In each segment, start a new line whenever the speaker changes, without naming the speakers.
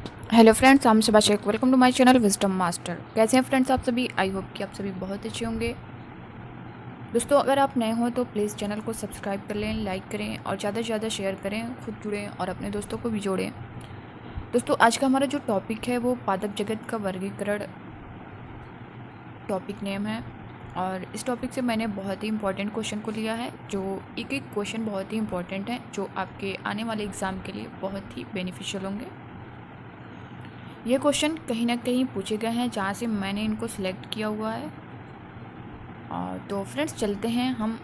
Hello friends, I'm Subha Shaikh. Welcome to my channel wisdom master. कैसे हैं friends आप सभी? आई होप कि आप सभी बहुत अच्छे होंगे। दोस्तों, अगर आप नए हो तो प्लीज़ चैनल को सब्सक्राइब कर लें, लाइक करें और ज़्यादा से ज़्यादा शेयर करें, खुद जुड़ें और अपने दोस्तों को भी जोड़ें। दोस्तों, आज का हमारा जो टॉपिक है वो पादप जगत का वर्गीकरण टॉपिक नेम है। और इस टॉपिक से मैंने बहुत ही इंपॉर्टेंट क्वेश्चन को लिया है, जो एक एक क्वेश्चन बहुत ही इंपॉर्टेंट है, जो आपके आने वाले एग्ज़ाम के लिए बहुत ही बेनिफिशियल होंगे। ये क्वेश्चन कहीं ना कहीं पूछे गए हैं जहाँ से मैंने इनको सिलेक्ट किया हुआ है। और तो फ्रेंड्स, चलते हैं हम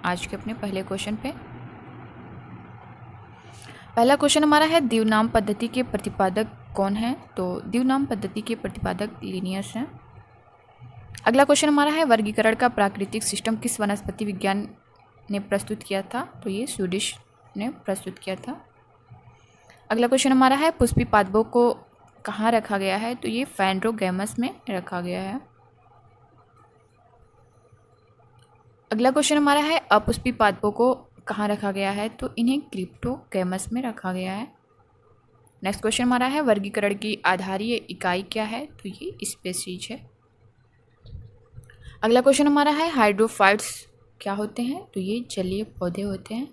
आज के अपने पहले क्वेश्चन पे। पहला क्वेश्चन हमारा है, द्विनाम पद्धति के प्रतिपादक कौन है? तो द्विनाम पद्धति के प्रतिपादक लिनियस हैं। अगला क्वेश्चन हमारा है, वर्गीकरण का प्राकृतिक सिस्टम किस वनस्पति विज्ञान ने प्रस्तुत किया था? तो ये स्वीडिश ने प्रस्तुत किया था। अगला क्वेश्चन हमारा है, पुष्पी पादपों को कहाँ रखा गया है? तो ये फैंड्रोगैमस में रखा गया है। अगला क्वेश्चन हमारा है, अपुष्पी पादपों को कहाँ रखा गया है? तो इन्हें क्रिप्टोगैमस में रखा गया है। नेक्स्ट क्वेश्चन हमारा है, वर्गीकरण की आधारीय इकाई क्या है? तो ये स्पीशीज है। अगला क्वेश्चन हमारा है, हाइड्रोफाइट्स क्या होते हैं? तो ये जलीय पौधे होते हैं।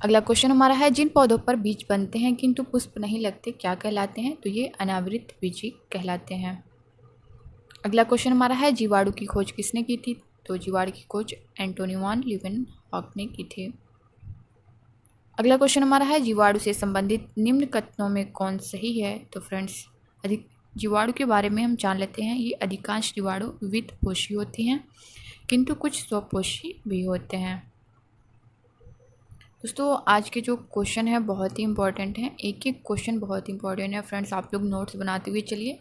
अगला क्वेश्चन हमारा है, जिन पौधों पर बीज बनते हैं किंतु पुष्प नहीं लगते क्या कहलाते हैं? तो ये अनावृत बीजी कहलाते हैं। अगला क्वेश्चन हमारा है, जीवाणु की खोज किसने की थी? तो जीवाणु की खोज एंटोनी वान लीeuwenhoek ने की थी। अगला क्वेश्चन हमारा है, जीवाणु से संबंधित निम्न कथनों में कौन सही है? तो फ्रेंड्स, अधिक जीवाणु के बारे में हम जान लेते हैं। ये अधिकांश जीवाणु वित्तपोषी होती हैं, किंतु कुछ स्वपोषी भी होते हैं। दोस्तों, आज के जो क्वेश्चन है बहुत ही इंपॉर्टेंट हैं। एक एक क्वेश्चन बहुत इंपॉर्टेंट है फ्रेंड्स। आप लोग नोट्स बनाते हुए चलिए।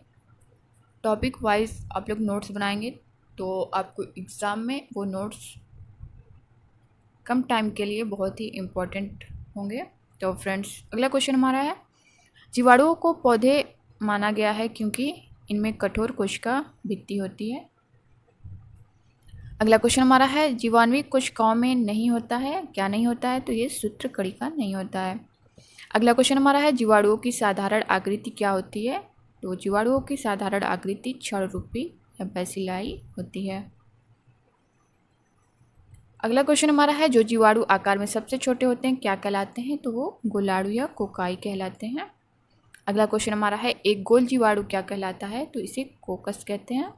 टॉपिक वाइज आप लोग नोट्स बनाएंगे तो आपको एग्ज़ाम में वो नोट्स कम टाइम के लिए बहुत ही इम्पोर्टेंट होंगे। तो फ्रेंड्स, अगला क्वेश्चन हमारा है, जीवाणुओं को पौधे माना गया है क्योंकि इनमें कठोर कोशिका भित्ति होती है। अगला क्वेश्चन हमारा है, जीवाणुवीय कोशिकाओं में नहीं होता है, क्या नहीं होता है? तो ये सूत्रकणिका नहीं होता है। अगला क्वेश्चन हमारा है, जीवाणुओं की साधारण आकृति क्या होती है? तो जीवाणुओं की साधारण आकृति क्षण रूपी या बैसिलाई होती है। अगला क्वेश्चन हमारा है, जो जीवाणु आकार में सबसे छोटे होते हैं क्या कहलाते हैं? तो वो गोलाणु या कोकाई कहलाते हैं। अगला क्वेश्चन हमारा है, एक गोल जीवाणु क्या कहलाता है? तो इसे कोकस कहते हैं।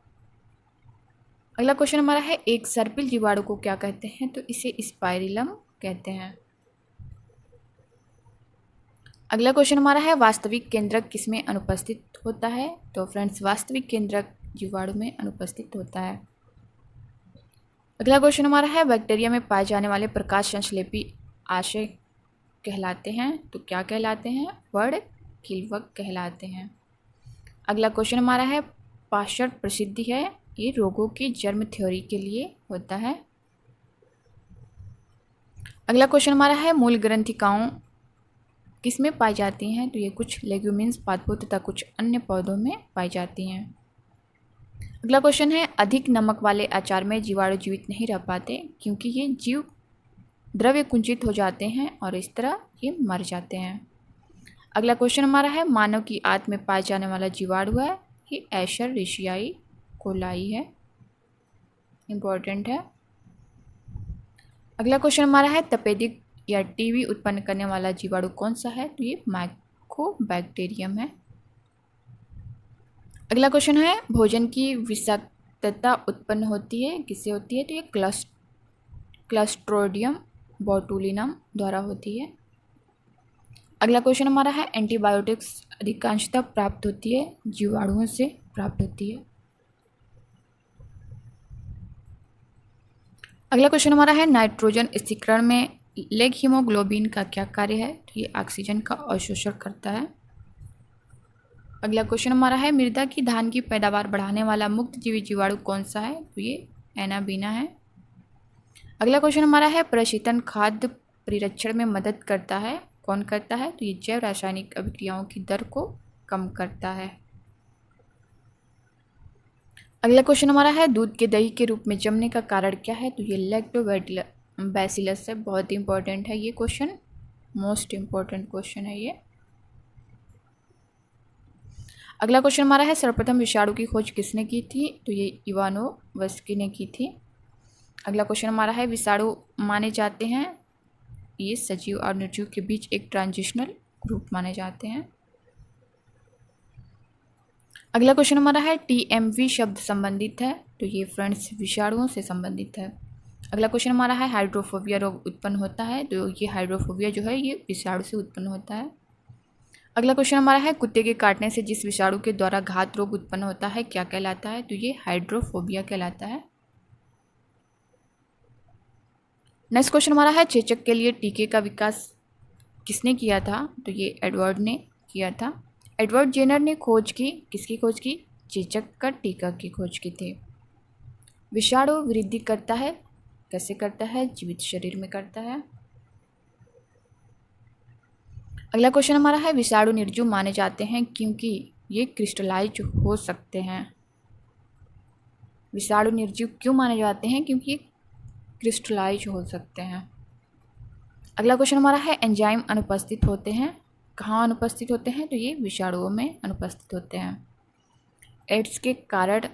अगला क्वेश्चन हमारा है, एक सर्पिल जीवाणु को क्या कहते हैं? तो इसे स्पाइरिलम कहते हैं। अगला क्वेश्चन हमारा है, वास्तविक केंद्रक किसमें अनुपस्थित होता है? तो फ्रेंड्स, वास्तविक केंद्रक जीवाणु में अनुपस्थित होता है। अगला क्वेश्चन हमारा है, बैक्टीरिया में पाए जाने वाले प्रकाश संश्लेषी आशय कहलाते हैं, तो क्या कहलाते हैं? वर्णकिलवक कहलाते हैं। अगला क्वेश्चन हमारा है, पाश्चर प्रसिद्धि है, ये रोगों की जर्म थ्योरी के लिए होता है। अगला क्वेश्चन हमारा है, मूल ग्रंथिकाओं किसमें पाई जाती हैं? तो ये कुछ लेग्यूमिन्स पादपों तथा कुछ अन्य पौधों में पाई जाती हैं। अगला क्वेश्चन है, अधिक नमक वाले अचार में जीवाणु जीवित नहीं रह पाते क्योंकि ये जीव द्रव्य कुंचित हो जाते हैं और इस तरह ये मर जाते हैं। अगला क्वेश्चन हमारा है, मानव की आंत में पाया जाने वाला जीवाणु है, ये एशेरिशियाई कोलाई है, इंपॉर्टेंट है। अगला क्वेश्चन हमारा है, तपेदिक या टीबी उत्पन्न करने वाला जीवाणु कौन सा है? तो ये माइकोबैक्टीरियम है। अगला क्वेश्चन है, भोजन की विषाक्तता उत्पन्न होती है, किससे होती है? तो ये क्लस्ट्रोडियम बोटुलिनम द्वारा होती है। अगला क्वेश्चन हमारा है, एंटीबायोटिक्स अधिकांशतः प्राप्त होती है जीवाणुओं से प्राप्त होती है। अगला क्वेश्चन हमारा है, नाइट्रोजन स्थिरीकरण में लेग हीमोग्लोबिन का क्या कार्य है? तो ये ऑक्सीजन का अवशोषण करता है। अगला क्वेश्चन हमारा है, मृदा की धान की पैदावार बढ़ाने वाला मुक्त जीवी जीवाणु कौन सा है? तो ये एनाबीना है। अगला क्वेश्चन हमारा है, प्रशीतन खाद्य परिरक्षण में मदद करता है, कौन करता है? तो ये जैव रासायनिक अभिक्रियाओं की दर को कम करता है। अगला क्वेश्चन हमारा है, दूध के दही के रूप में जमने का कारण क्या है? तो ये लैक्टोबैसिलस है, बहुत ही इंपॉर्टेंट है ये क्वेश्चन, मोस्ट इम्पॉर्टेंट क्वेश्चन है ये। अगला क्वेश्चन हमारा है सर्वप्रथम विषाणु की खोज किसने की थी, तो ये इवानोवस्की ने की थी। अगला क्वेश्चन हमारा है विषाणु माने जाते हैं, ये सजीव और निर्जीव के बीच एक ट्रांजिशनल ग्रुप माने जाते हैं। अगला क्वेश्चन हमारा है टीएमवी शब्द संबंधित है, तो ये फ्रेंड्स विषाणुओं से संबंधित है। अगला क्वेश्चन हमारा है हाइड्रोफोबिया रोग उत्पन्न होता है, तो ये हाइड्रोफोबिया जो है ये विषाणु से उत्पन्न होता है। अगला क्वेश्चन हमारा है कुत्ते के काटने से जिस विषाणु के द्वारा घात रोग उत्पन्न होता है क्या कहलाता है, तो ये हाइड्रोफोबिया कहलाता है। नेक्स्ट क्वेश्चन हमारा है चेचक के लिए टीके का विकास किसने किया था, तो ये एडवर्ड ने किया था। एडवर्ड जेनर ने खोज की, किसकी खोज की, चेचक का टीका की खोज की थी। विषाणु वृद्धि करता है, कैसे करता है, जीवित शरीर में करता है। अगला क्वेश्चन हमारा है विषाणु निर्जीव माने जाते हैं क्योंकि ये क्रिस्टलाइज हो सकते हैं। विषाणु निर्जीव क्यों माने जाते हैं, क्योंकि ये क्रिस्टलाइज हो सकते हैं। अगला क्वेश्चन हमारा है एंजाइम अनुपस्थित होते हैं, कहाँ अनुपस्थित होते हैं, तो ये विषाणुओं में अनुपस्थित होते हैं। एड्स के कारण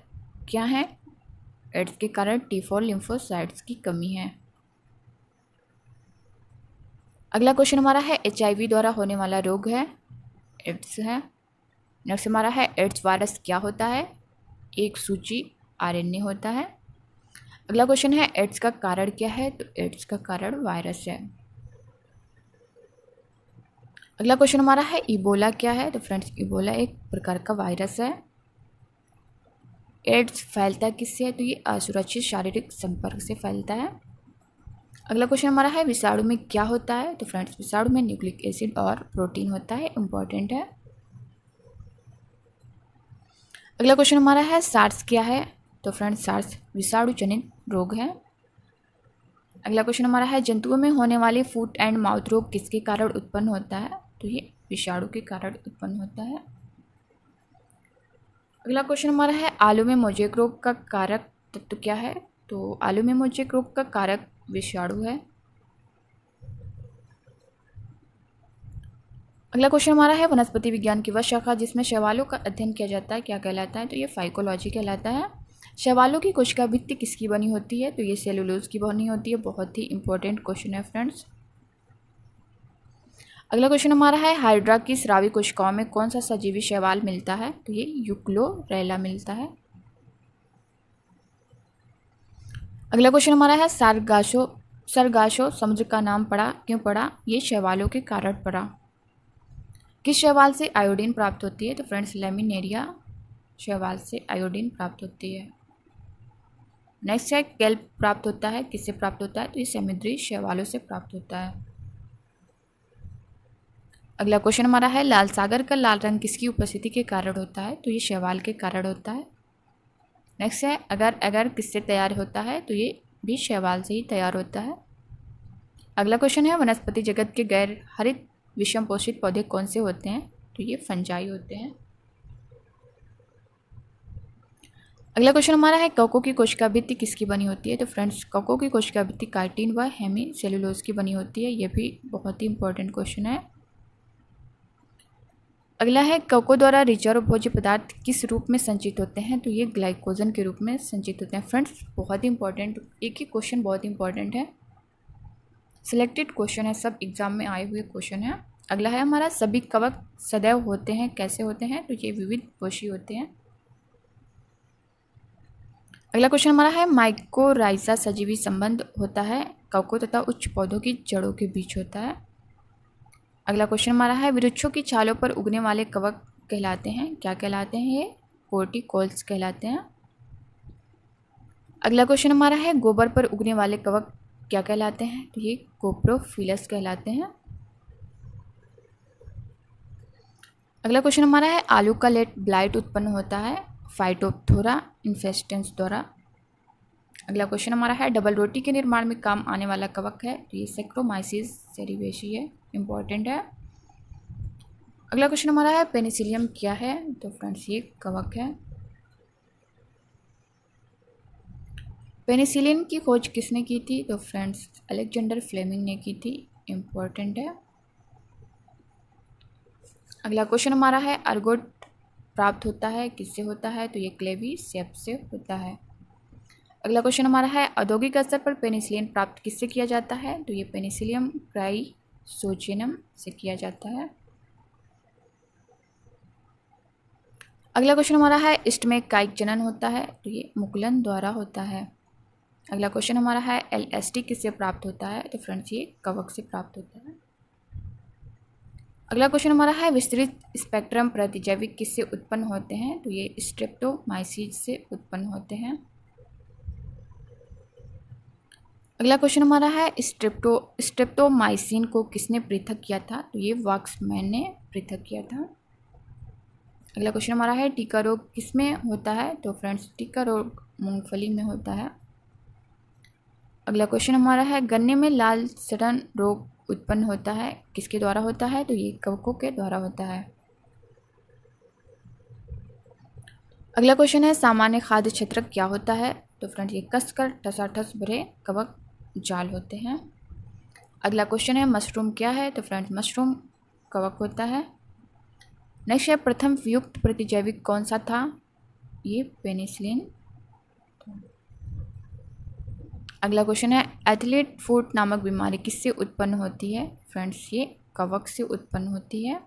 क्या है, एड्स के कारण T4 लिम्फोसाइट्स की कमी है। अगला क्वेश्चन हमारा है HIV द्वारा होने वाला रोग है, एड्स है। नेक्स्ट हमारा है एड्स वायरस क्या होता है, एक सूची RNA होता है। अगला क्वेश्चन है एड्स का कारण क्या है, तो एड्स का कारण वायरस है। अगला क्वेश्चन हमारा है इबोला क्या है, तो फ्रेंड्स इबोला एक प्रकार का वायरस है। एड्स फैलता है किससे है, तो ये असुरक्षित शारीरिक संपर्क से फैलता है। अगला क्वेश्चन हमारा है विषाणु में क्या होता है, तो फ्रेंड्स विषाणु में न्यूक्लिक एसिड और प्रोटीन होता है, इंपॉर्टेंट है। अगला क्वेश्चन हमारा है सार्स क्या है, तो फ्रेंड्स सार्स विषाणु जनित रोग है। अगला क्वेश्चन हमारा है जंतुओं में होने वाले फुट एंड माउथ रोग किसके कारण उत्पन्न होता है, तो ये विषाणु के कारण उत्पन्न होता है। अगला क्वेश्चन हमारा है आलू में मोजेक रोग का कारक तत्व क्या है, तो आलू में मोजेक रोग का कारक विषाणु है। अगला क्वेश्चन हमारा है वनस्पति विज्ञान की वह शाखा जिसमें शैवालों का अध्ययन किया जाता है क्या कहलाता है, तो ये फाइकोलॉजी कहलाता है। शैवालों की कोशिका भित्ति किसकी बनी होती है, तो ये सेलुलोज की बनी होती है, बहुत ही इंपॉर्टेंट क्वेश्चन है फ्रेंड्स। अगला क्वेश्चन हमारा है हाइड्रा की स्रावी कोशिकाओं में कौन सा सजीवी शैवाल मिलता है, तो ये यूक्लोरेला मिलता है। अगला क्वेश्चन हमारा है सरगाशो समुद्र का नाम पड़ा, क्यों पड़ा, ये शैवालों के कारण पड़ा। किस शैवाल से आयोडीन प्राप्त होती है, तो फ्रेंड्स लेमिनेरिया शैवाल से आयोडीन प्राप्त होती है। नेक्स्ट है केल्प प्राप्त होता है, किससे प्राप्त होता है, तो ये समुद्री शैवालों से प्राप्त होता है। अगला क्वेश्चन हमारा है लाल सागर का लाल रंग किसकी उपस्थिति के कारण होता है, तो ये शैवाल के कारण होता है। नेक्स्ट है अगर किससे तैयार होता है, तो ये भी शैवाल से ही तैयार होता है। अगला क्वेश्चन है वनस्पति जगत के गैर हरित विषम पोषित पौधे कौन से होते हैं, तो ये फंजाई होते हैं। अगला क्वेश्चन हमारा है कोको की कोशिका भित्ति किसकी बनी होती है, तो फ्रेंड्स कोको की कोशिका भित्ति काइटिन व हेमी सेलुलोज की बनी होती है, ये भी बहुत ही इंपॉर्टेंट क्वेश्चन है। अगला है कोको द्वारा रिजर्व भोज्य पदार्थ किस रूप में संचित होते हैं, तो ये ग्लाइकोजन के रूप में संचित होते हैं। फ्रेंड्स बहुत ही इंपॉर्टेंट, एक ही क्वेश्चन बहुत इंपॉर्टेंट है, सिलेक्टेड क्वेश्चन है, सब एग्जाम में आए हुए क्वेश्चन है। अगला है हमारा सभी कवक सदैव होते हैं, कैसे होते हैं, तो ये विविध पोषी होते हैं। अगला क्वेश्चन हमारा है माइकोराइजा सजीवी संबंध होता है कोको तथा उच्च पौधों की जड़ों के बीच होता है। अगला क्वेश्चन हमारा है वृक्षों की छालों पर उगने वाले कवक कहलाते हैं, क्या कहलाते हैं, ये कोर्टिकोल्स कहलाते हैं। अगला क्वेश्चन हमारा है गोबर पर उगने वाले कवक क्या कहलाते हैं, तो ये कोप्रोफिलस कहलाते हैं। अगला क्वेश्चन हमारा है आलू का लेट ब्लाइट उत्पन्न होता है फाइटोप्थोरा इन्फेस्टेंस द्वारा। अगला क्वेश्चन हमारा है डबल रोटी के निर्माण में काम आने वाला कवक है, तो ये सैक्रोमाइसिस सेरिवेशी है, इंपॉर्टेंट है। अगला क्वेश्चन हमारा है पेनिसिलियम क्या है, तो फ्रेंड्स ये कवक है। पेनिसिलिन की खोज किसने की थी, तो फ्रेंड्स अलेक्जेंडर फ्लेमिंग ने की थी, इंपॉर्टेंट है। अगला क्वेश्चन हमारा है अर्गोट प्राप्त होता है, किससे होता है? तो ये क्लेवीसेप्स से होता है। अगला क्वेश्चन हमारा है औद्योगिक स्तर पर पेनिसिलिन प्राप्त किससे किया जाता है? तो ये पेनिसिलियम क्राइसोजेनम से किया जाता है। अगला क्वेश्चन हमारा है इष्ट में कायिक जनन होता है? तो ये मुकुलन द्वारा होता है। अगला क्वेश्चन हमारा है LSD किससे प्राप्त होता है? तो फ्रेंड्स ये कवक से प्राप्त होता है। अगला क्वेश्चन हमारा है विस्तृत स्पेक्ट्रम प्रतिजैविक किससे उत्पन्न होते हैं? तो ये स्ट्रेप्टोमाइसीज से उत्पन्न होते हैं। अगला क्वेश्चन हमारा है स्ट्रेप्टोमाइसिन को किसने पृथक किया था? तो ये वाक्समैन ने पृथक किया था। अगला क्वेश्चन हमारा है टीका रोग किसमें होता है? तो फ्रेंड्स टीका रोग मूंगफली में होता है। अगला क्वेश्चन हमारा है गन्ने में लाल सड़न रोग उत्पन्न होता है, किसके द्वारा होता है? तो ये कवकों के द्वारा होता है। अगला क्वेश्चन है सामान्य खाद्य क्षेत्रक क्या होता है? तो फ्रेंड्स ये कसकर ठसाठस भरे कवक जाल होते हैं। अगला क्वेश्चन है मशरूम क्या है? तो फ्रेंड्स मशरूम कवक होता है। नेक्स्ट है प्रथम वियुक्त प्रतिजैविक कौन सा था? ये पेनिसिलिन। अगला क्वेश्चन है एथलीट फुट नामक बीमारी किससे उत्पन्न होती है? फ्रेंड्स ये कवक से उत्पन्न होती है।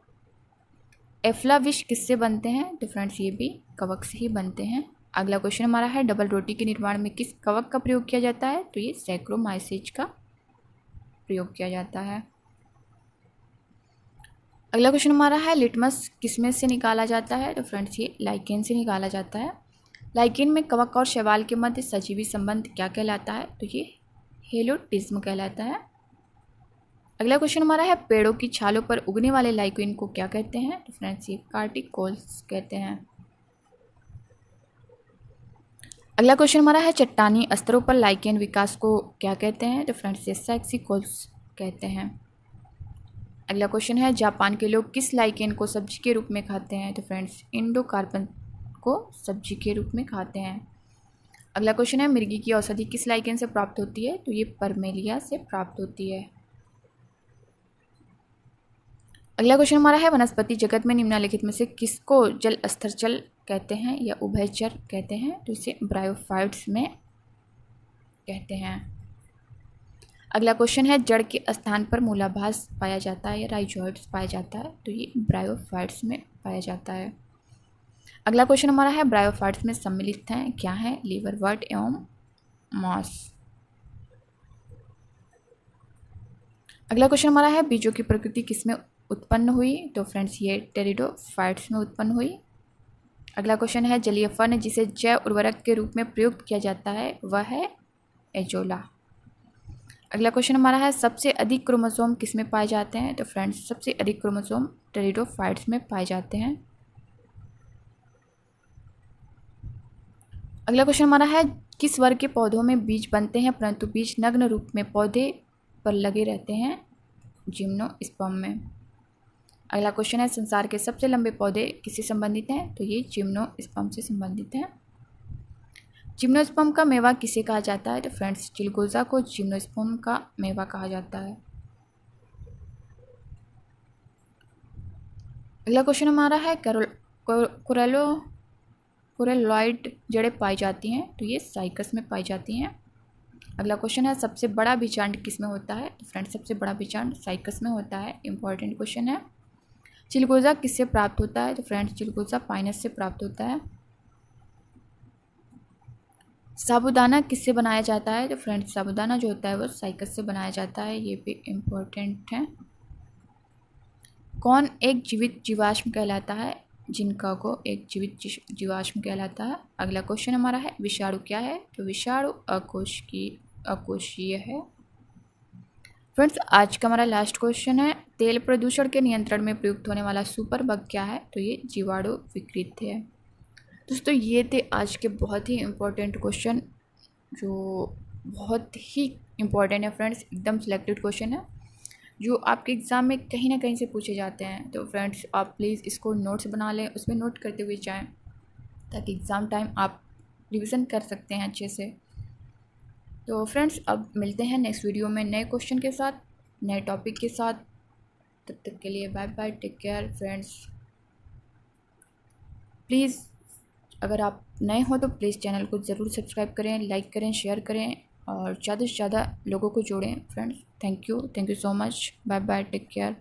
एफ्ला विष किससे बनते हैं? तो फ्रेंड्स ये भी कवक से ही बनते हैं। अगला क्वेश्चन हमारा है डबल रोटी के निर्माण में किस कवक का प्रयोग किया जाता है? तो ये सैक्रोमाइसीज का प्रयोग किया जाता है। अगला क्वेश्चन हमारा है लिटमस किसमें से निकाला जाता है? तो फ्रेंड्स ये लाइकेन से निकाला जाता है। लाइकेन में कवक और शैवाल के मध्य सजीवी संबंध क्या कहलाता है? तो ये हेलोटिज्म कहलाता है। अगला क्वेश्चन हमारा है पेड़ों की छालों पर उगने वाले लाइकेन को क्या कहते हैं? तो फ्रेंड्स ये कार्टिकोल्स कहते हैं। अगला क्वेश्चन हमारा है चट्टानी स्तरों पर लाइकेन विकास को क्या कहते हैं? तो फ्रेंड्स ये सैक्सिकोल्स कहते हैं। अगला क्वेश्चन है जापान के लोग किस लाइकेन को सब्जी के रूप में खाते हैं? तो फ्रेंड्स इंडोकार्पन को सब्जी के रूप में खाते हैं। अगला क्वेश्चन है मिर्गी की औषधि किस लाइकेन से प्राप्त होती है? तो ये परमेलिया से प्राप्त होती है। अगला क्वेश्चन हमारा है वनस्पति जगत में निम्नलिखित में से किसको जल स्थलचर कहते हैं या उभयचर कहते हैं? तो इसे ब्रायोफाइट्स में कहते हैं। अगला क्वेश्चन है जड़ के स्थान पर मूलाभास पाया जाता है या राइजोइड्स पाया जाता है? तो ये ब्रायोफाइट्स में पाया जाता है। अगला क्वेश्चन हमारा है ब्रायोफाइट्स में सम्मिलित हैं क्या है? लीवरवर्ट एवं मॉस। अगला क्वेश्चन हमारा है बीजों की प्रकृति किसमें उत्पन्न हुई? तो फ्रेंड्स ये टेरिडोफाइट्स में उत्पन्न हुई। अगला क्वेश्चन है जलीय फर्न जिसे जैव उर्वरक के रूप में प्रयुक्त किया जाता है वह है एजोला। अगला क्वेश्चन हमारा है सबसे अधिक क्रोमोसोम किसमें पाए जाते हैं? तो फ्रेंड्स सबसे अधिक क्रोमोसोम टेरिडोफाइट्स में पाए जाते हैं। अगला क्वेश्चन हमारा है किस वर्ग के पौधों में बीज बनते हैं परंतु बीज नग्न रूप में पौधे पर लगे रहते हैं? जिम्नोस्पर्म में। अगला क्वेश्चन है संसार के सबसे लंबे पौधे किससे संबंधित हैं? तो ये जिम्नोस्पर्म से संबंधित हैं। जिम्नोस्पर्म का मेवा किसे कहा जाता है? तो फ्रेंड्स चिलगोजा को जिम्नोस्पर्म का मेवा कहा जाता है। अगला क्वेश्चन हमारा है कोरेलॉइड जड़ें पाई जाती हैं? तो ये साइकस में पाई जाती हैं। अगला क्वेश्चन है सबसे बड़ा बीजांड किस में होता है? तो फ्रेंड्स सबसे बड़ा बीजांड साइकस में होता है। इंपॉर्टेंट क्वेश्चन है। चिलगोजा किससे प्राप्त होता है? तो फ्रेंड्स चिलगोजा पाइनस से प्राप्त होता है। साबूदाना किससे बनाया जाता है? तो फ्रेंड्स साबूदाना जो होता है वो साइकस से बनाया जाता है। ये भी इम्पोर्टेंट है। कौन एक जीवित जीवाश्म कहलाता है? जिनका को एक जीवित जीवाश्म कहलाता है। अगला क्वेश्चन हमारा है विषाणु क्या है? तो विषाणु अकोशीय है। फ्रेंड्स आज का हमारा लास्ट क्वेश्चन है तेल प्रदूषण के नियंत्रण में प्रयुक्त होने वाला सुपर बग क्या है? तो ये जीवाणु विकृत है। दोस्तों ये थे आज के बहुत ही इम्पोर्टेंट क्वेश्चन जो बहुत ही इम्पोर्टेंट है फ्रेंड्स, एकदम सिलेक्टेड क्वेश्चन है जो आपके एग्ज़ाम में कहीं ना कहीं से पूछे जाते हैं। तो फ्रेंड्स आप प्लीज़ इसको नोट्स बना लें, उसमें नोट करते हुए जाएं ताकि एग्ज़ाम टाइम आप रिवीजन कर सकते हैं अच्छे से। तो फ्रेंड्स अब मिलते हैं नेक्स्ट वीडियो में नए क्वेश्चन के साथ, नए टॉपिक के साथ। तब तक के लिए bye bye, take care friends. Please अगर आप नए हो तो प्लीज़ चैनल को ज़रूर सब्सक्राइब करें, लाइक करें, शेयर करें और ज़्यादा से ज़्यादा लोगों को जोड़ें friends. Thank you so much. Bye bye, take care.